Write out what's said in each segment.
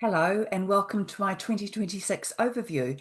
Hello and welcome to my 2026 overview.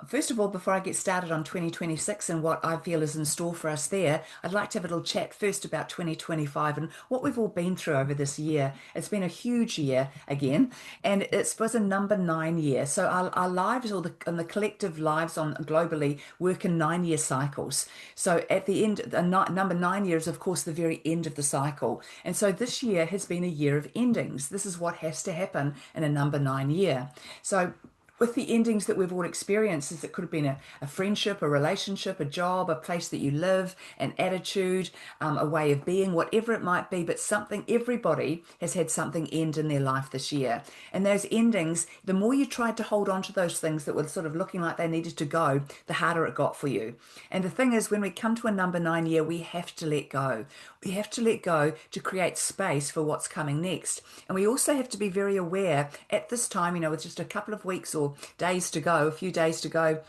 First of all, before I get started on 2026 and what I feel is in store for us there, I'd like to have a little chat first about 2025 and what we've all been through over this year. It's been a huge year again, and it was a number 9 year. So our lives, or the collective lives on globally, work in 9 year cycles. So at the end, number 9 year is of course the very end of the cycle, and so this year has been a year of endings. This is what has to happen in a number 9 year. So with the endings that we've all experienced, is it could have been a friendship, a relationship, a job, a place that you live, an attitude, a way of being, whatever it might be, but something, everybody has had something end in their life this year. And those endings, the more you tried to hold on to those things that were sort of looking like they needed to go, the harder it got for you. And the thing is, when we come to a number 9 year, we have to let go. We have to let go to create space for what's coming next. And we also have to be very aware at this time, with just a couple of weeks or days to go, a few days to go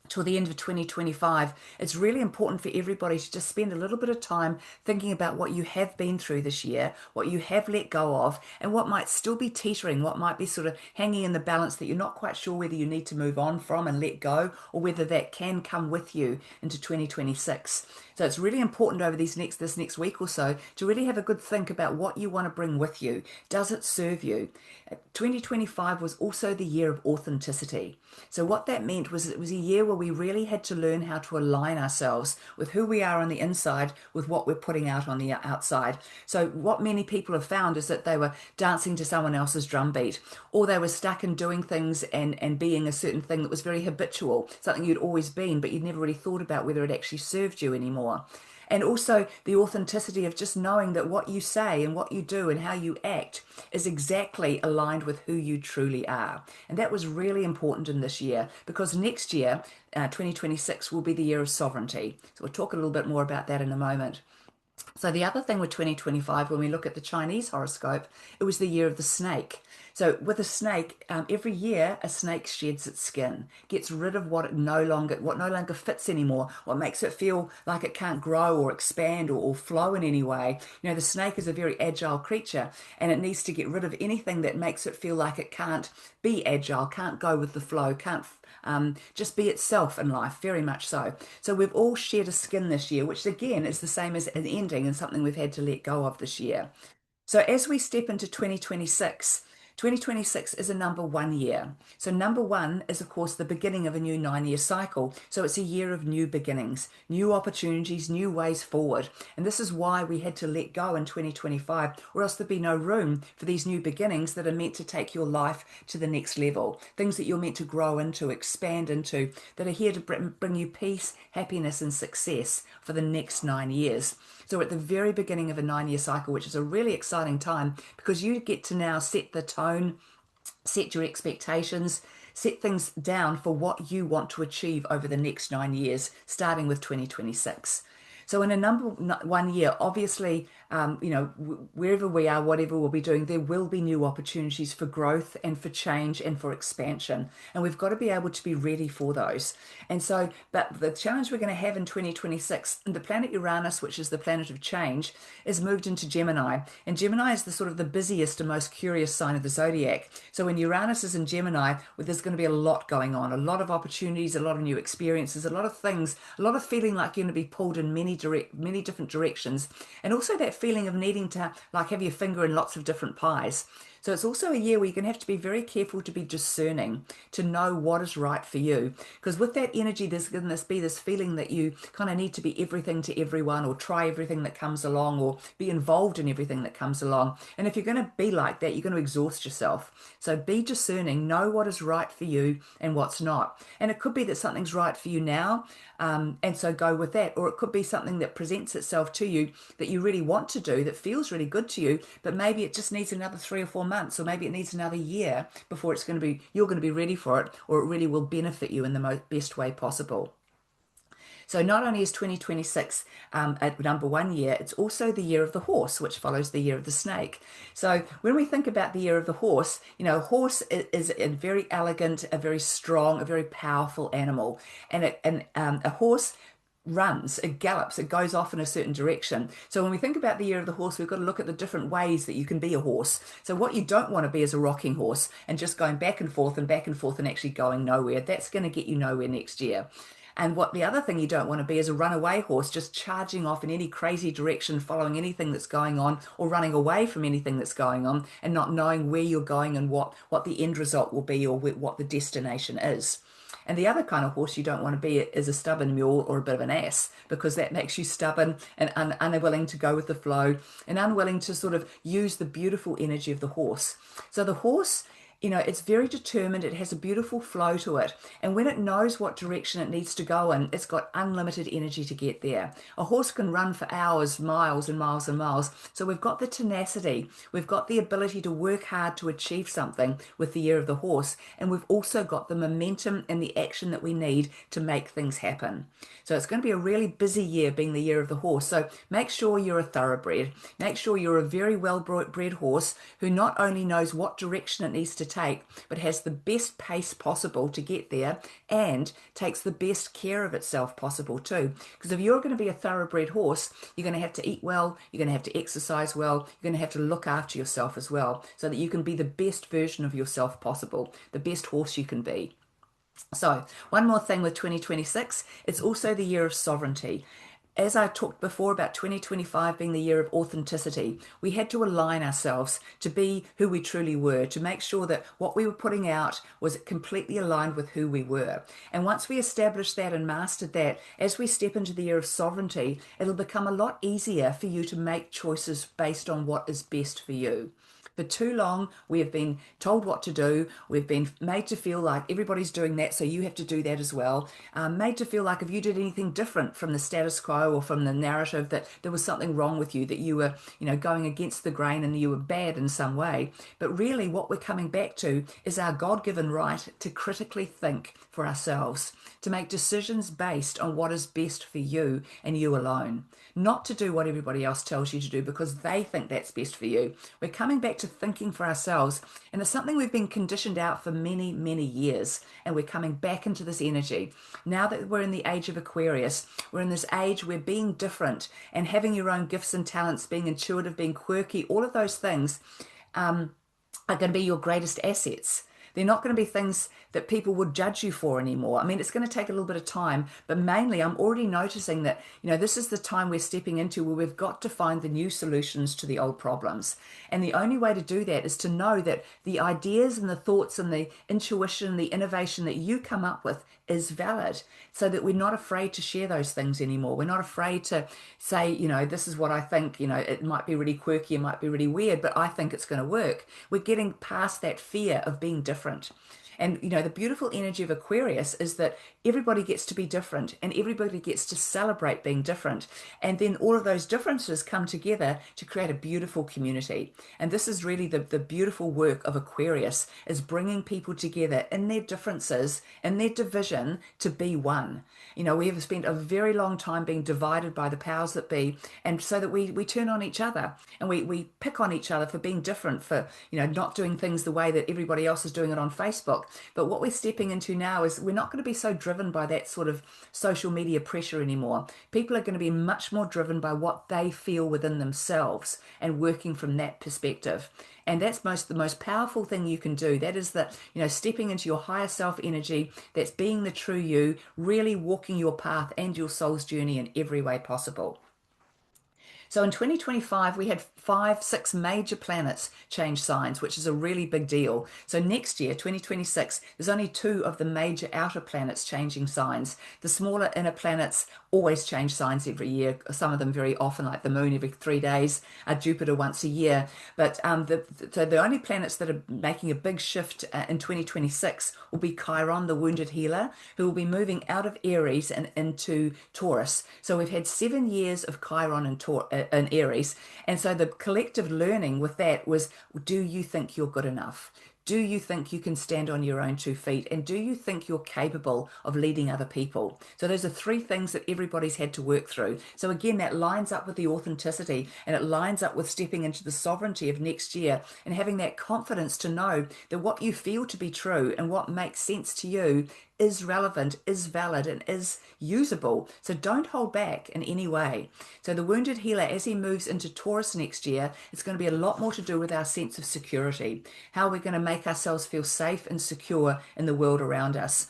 till the end of 2025, it's really important for everybody to just spend a little bit of time thinking about what you have been through this year, what you have let go of, and what might still be teetering, what might be sort of hanging in the balance that you're not quite sure whether you need to move on from and let go, or whether that can come with you into 2026. So it's really important over this next week or so to really have a good think about what you want to bring with you. Does it serve you? 2025 was also the year of authenticity. So what that meant was it was a year where we really had to learn how to align ourselves with who we are on the inside with what we're putting out on the outside. So what many people have found is that they were dancing to someone else's drum beat, or they were stuck in doing things and being a certain thing that was very habitual, something you'd always been, but you'd never really thought about whether it actually served you anymore. And also the authenticity of just knowing that what you say and what you do and how you act is exactly aligned with who you truly are. And that was really important in this year, because next year, 2026, will be the year of sovereignty. So we'll talk a little bit more about that in a moment. So the other thing with 2025, when we look at the Chinese horoscope, it was the year of the snake. So with a snake, every year a snake sheds its skin, gets rid of what no longer fits anymore, what makes it feel like it can't grow or expand or flow in any way. The snake is a very agile creature, and it needs to get rid of anything that makes it feel like it can't be agile, can't go with the flow, can't just be itself in life, very much so. So we've all shed a skin this year, which again is the same as an ending and something we've had to let go of this year. So as we step into 2026, 2026 is a number 1 year. So number one is, of course, the beginning of a new 9 year cycle. So it's a year of new beginnings, new opportunities, new ways forward. And this is why we had to let go in 2025, or else there'd be no room for these new beginnings that are meant to take your life to the next level. Things that you're meant to grow into, expand into, that are here to bring you peace, happiness, and success for the next 9 years. So we're at the very beginning of a 9 year cycle, which is a really exciting time because you get to now set the tone, set your expectations, set things down for what you want to achieve over the next 9 years, starting with 2026. So in a number 1 year, obviously, wherever we are, whatever we'll be doing, there will be new opportunities for growth and for change and for expansion. And we've got to be able to be ready for those. And so, but the challenge we're going to have in 2026, the planet Uranus, which is the planet of change, is moved into Gemini. And Gemini is the sort of the busiest and most curious sign of the zodiac. So when Uranus is in Gemini, well, there's going to be a lot going on, a lot of opportunities, a lot of new experiences, a lot of things, a lot of feeling like you're going to be pulled in many different directions, and also that feeling of needing to like have your finger in lots of different pies. So it's also a year where you're going to have to be very careful to be discerning, to know what is right for you. Because with that energy, there's going to be this feeling that you kind of need to be everything to everyone, or try everything that comes along, or be involved in everything that comes along. And if you're going to be like that, you're going to exhaust yourself. So be discerning, know what is right for you and what's not. And it could be that something's right for you now, and so go with that. Or it could be something that presents itself to you that you really want to do, that feels really good to you, but maybe it just needs another 3 or 4 months, or maybe it needs another year before you're going to be ready for it, or it really will benefit you in the best way possible. So not only is 2026 at number 1 year, it's also the year of the horse, which follows the year of the snake. So when we think about the year of the horse, a horse is a very elegant, a very strong, a very powerful animal. And a horse runs, it gallops, it goes off in a certain direction. So when we think about the year of the horse, we've got to look at the different ways that you can be a horse. So what you don't want to be is a rocking horse and just going back and forth and actually going nowhere. That's going to get you nowhere next year. And what the other thing you don't want to be is a runaway horse, just charging off in any crazy direction, following anything that's going on, or running away from anything that's going on, and not knowing where you're going and what the end result will be or what the destination is. And the other kind of horse you don't want to be is a stubborn mule or a bit of an ass, because that makes you stubborn and unwilling to go with the flow and unwilling to sort of use the beautiful energy of the horse. So the horse, it's very determined. It has a beautiful flow to it. And when it knows what direction it needs to go in, it's got unlimited energy to get there. A horse can run for hours, miles and miles and miles. So we've got the tenacity. We've got the ability to work hard to achieve something with the year of the horse. And we've also got the momentum and the action that we need to make things happen. So it's going to be a really busy year being the year of the horse. So make sure you're a thoroughbred. Make sure you're a very well-bred horse who not only knows what direction it needs to take, but has the best pace possible to get there and takes the best care of itself possible too. Because if you're going to be a thoroughbred horse, you're going to have to eat well, you're going to have to exercise well, you're going to have to look after yourself as well, so that you can be the best version of yourself possible, the best horse you can be. So, one more thing with 2026, it's also the year of sovereignty. As I talked before about 2025 being the year of authenticity, we had to align ourselves to be who we truly were, to make sure that what we were putting out was completely aligned with who we were. And once we established that and mastered that, as we step into the year of sovereignty, it'll become a lot easier for you to make choices based on what is best for you. For too long, we have been told what to do. We've been made to feel like everybody's doing that, so you have to do that as well. Made to feel like if you did anything different from the status quo or from the narrative, that there was something wrong with you, that you were, going against the grain and you were bad in some way. But really, what we're coming back to is our God-given right to critically think for ourselves, to make decisions based on what is best for you and you alone, not to do what everybody else tells you to do because they think that's best for you. We're coming back to thinking for ourselves, and it's something we've been conditioned out for many, many years, and we're coming back into this energy. Now that we're in the age of Aquarius, we're in this age where being different and having your own gifts and talents, being intuitive, being quirky, all of those things are going to be your greatest assets. They're not going to be things that people would judge you for anymore. I mean, it's going to take a little bit of time, but mainly I'm already noticing that, this is the time we're stepping into where we've got to find the new solutions to the old problems. And the only way to do that is to know that the ideas and the thoughts and the intuition, the innovation that you come up with is valid, so that we're not afraid to share those things anymore. We're not afraid to say, this is what I think, it might be really quirky, it might be really weird, but I think it's going to work. We're getting past that fear of being different. And the beautiful energy of Aquarius is that everybody gets to be different and everybody gets to celebrate being different. And then all of those differences come together to create a beautiful community. And this is really the beautiful work of Aquarius, is bringing people together in their differences, in their division, to be one. We have spent a very long time being divided by the powers that be, and so that we turn on each other and we pick on each other for being different, for not doing things the way that everybody else is doing it on Facebook. But what we're stepping into now is we're not going to be so driven by that sort of social media pressure anymore. People are going to be much more driven by what they feel within themselves and working from that perspective. And that's the most powerful thing you can do. That is that, stepping into your higher self energy, that's being the true you, really walking your path and your soul's journey in every way possible. So in 2025, we had 6 major planets change signs, which is a really big deal. So next year, 2026, there's only 2 of the major outer planets changing signs. The smaller inner planets always change signs every year, some of them very often, like the moon every 3 days, Jupiter once a year. But so the only planets that are making a big shift in 2026 will be Chiron, the wounded healer, who will be moving out of Aries and into Taurus. So we've had 7 years of Chiron in Aries. And so the collective learning with that was, do you think you're good enough? Do you think you can stand on your own 2 feet? And do you think you're capable of leading other people? So those are three things that everybody's had to work through. So again, that lines up with the authenticity, and it lines up with stepping into the sovereignty of next year and having that confidence to know that what you feel to be true and what makes sense to you is relevant, is valid, and is usable. So don't hold back in any way. So the wounded healer, as he moves into Taurus next year, it's going to be a lot more to do with our sense of security, how we're going to make ourselves feel safe and secure in the world around us.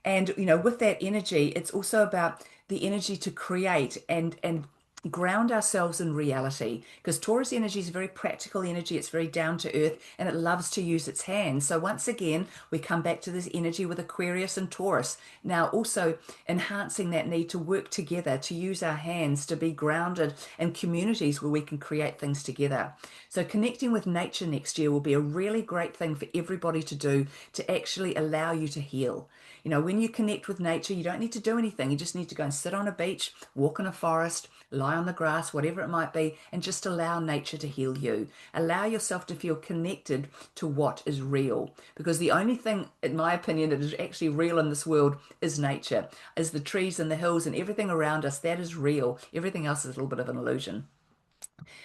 And with that energy, it's also about the energy to create and ground ourselves in reality, because Taurus energy is very practical energy. It's very down to earth, and it loves to use its hands. So once again, we come back to this energy with Aquarius and Taurus, now also enhancing that need to work together, to use our hands, to be grounded in communities where we can create things together. So connecting with nature next year will be a really great thing for everybody to do, to actually allow you to heal. When you connect with nature, you don't need to do anything. You just need to go and sit on a beach, walk in a forest, lie on the grass, whatever it might be, and just allow nature to heal you. Allow yourself to feel connected to what is real. Because the only thing, in my opinion, that is actually real in this world is nature, is the trees and the hills and everything around us. That is real. Everything else is a little bit of an illusion.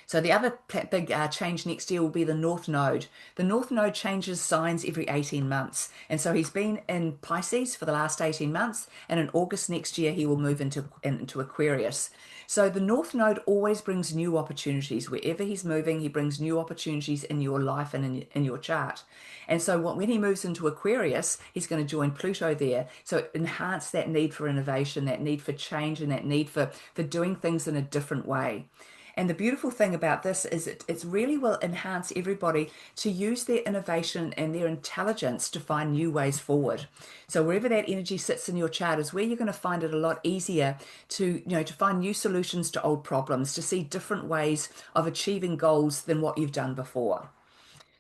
So the other big change next year will be the North Node. The North Node changes signs every 18 months. And so he's been in Pisces for the last 18 months. And in August next year, he will move into Aquarius. So the North Node always brings new opportunities. Wherever he's moving, he brings new opportunities in your life and in your chart. And so when he moves into Aquarius, he's going to join Pluto there. So it enhance that need for innovation, that need for change, and that need for doing things in a different way. And the beautiful thing about this is it really will enhance everybody to use their innovation and their intelligence to find new ways forward. So wherever that energy sits in your chart is where you're going to find it a lot easier to find new solutions to old problems, to see different ways of achieving goals than what you've done before.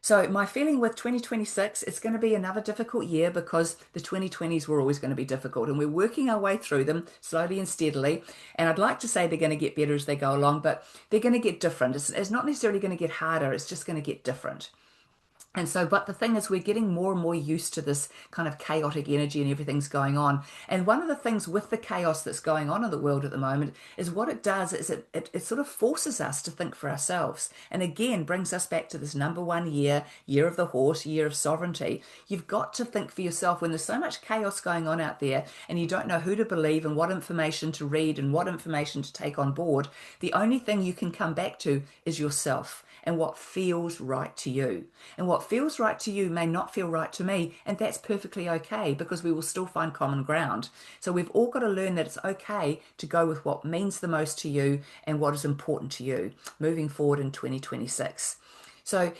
So my feeling with 2026, it's going to be another difficult year because the 2020s were always going to be difficult, and we're working our way through them slowly and steadily. And I'd like to say they're going to get better as they go along, but they're going to get different. It's not necessarily going to get harder. It's just going to get different. And so, but the thing is, we're getting more and more used to this kind of chaotic energy and everything's going on. And one of the things with the chaos that's going on in the world at the moment is what it does is it sort of forces us to think for ourselves. And again, brings us back to this number one year, year of the horse, year of sovereignty. You've got to think for yourself when there's so much chaos going on out there and you don't know who to believe and what information to read and what information to take on board. The only thing you can come back to is yourself and what feels right to you. And what feels right to you may not feel right to me, and that's perfectly okay because we will still find common ground. So we've all got to learn that it's okay to go with what means the most to you and what is important to you moving forward in 2026. So,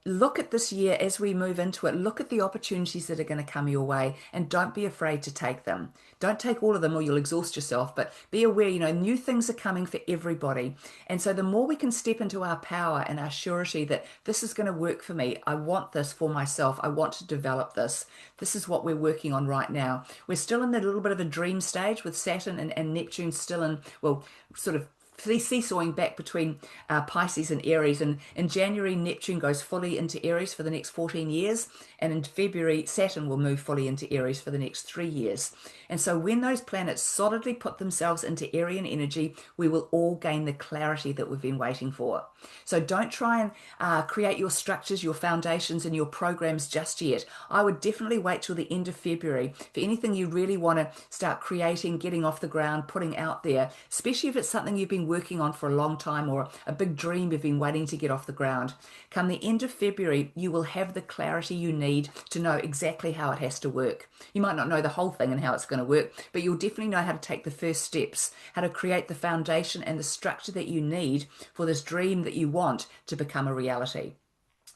look at this year as we move into it. Look at the opportunities that are going to come your way and don't be afraid to take them. Don't take all of them or you'll exhaust yourself, but be aware, new things are coming for everybody. And so the more we can step into our power and our surety that this is going to work for me, I want this for myself, I want to develop this. This is what we're working on right now. We're still in a little bit of a dream stage with Saturn and Neptune still in, well, sort of seesawing back between Pisces and Aries. And in January, Neptune goes fully into Aries for the next 14 years. And in February, Saturn will move fully into Aries for the next 3 years. And so when those planets solidly put themselves into Arian energy, we will all gain the clarity that we've been waiting for. So don't try and create your structures, your foundations, and your programs just yet. I would definitely wait till the end of February for anything you really want to start creating, getting off the ground, putting out there, especially if it's something you've been working on for a long time or a big dream you've been waiting to get off the ground. Come the end of February, you will have the clarity you need to know exactly how it has to work. You might not know the whole thing and how it's going to work, but you'll definitely know how to take the first steps, how to create the foundation and the structure that you need for this dream that you want to become a reality.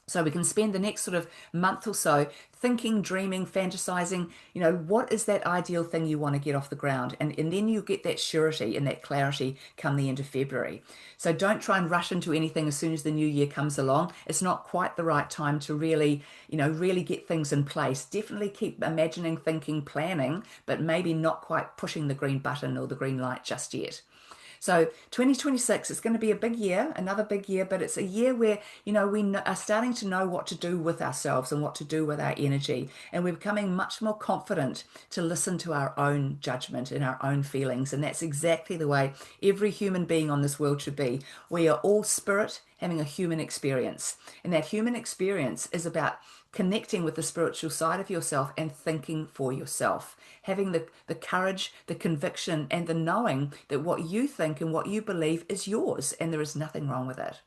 So we can spend the next sort of month or so thinking, dreaming, fantasizing, what is that ideal thing you want to get off the ground? And then you get that surety and that clarity come the end of February. So don't try and rush into anything as soon as the new year comes along. It's not quite the right time to really get things in place. Definitely keep imagining, thinking, planning, but maybe not quite pushing the green button or the green light just yet. So 2026 is going to be a big year, another big year, but it's a year where, we are starting to know what to do with ourselves and what to do with our energy. And we're becoming much more confident to listen to our own judgment and our own feelings. And that's exactly the way every human being on this world should be. We are all spirit having a human experience. And that human experience is about connecting with the spiritual side of yourself and thinking for yourself, having the courage, the conviction, and the knowing that what you think and what you believe is yours, and there is nothing wrong with it.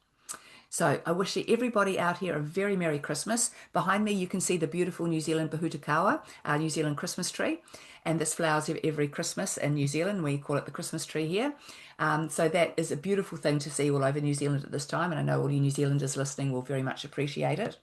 So I wish everybody out here a very Merry Christmas. Behind me, you can see the beautiful New Zealand Bahutakawa, our New Zealand Christmas tree. And this flowers every Christmas in New Zealand. We call it the Christmas tree here. So that is a beautiful thing to see all over New Zealand at this time. And I know all you New Zealanders listening will very much appreciate it.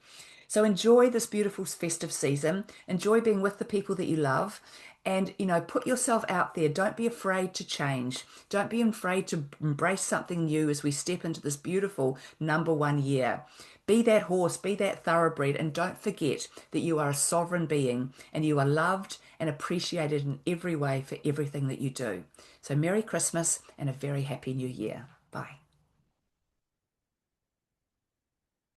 So enjoy this beautiful festive season. Enjoy being with the people that you love. And, put yourself out there. Don't be afraid to change. Don't be afraid to embrace something new as we step into this beautiful number one year. Be that horse, be that thoroughbred, and don't forget that you are a sovereign being and you are loved and appreciated in every way for everything that you do. So Merry Christmas and a very happy New Year. Bye.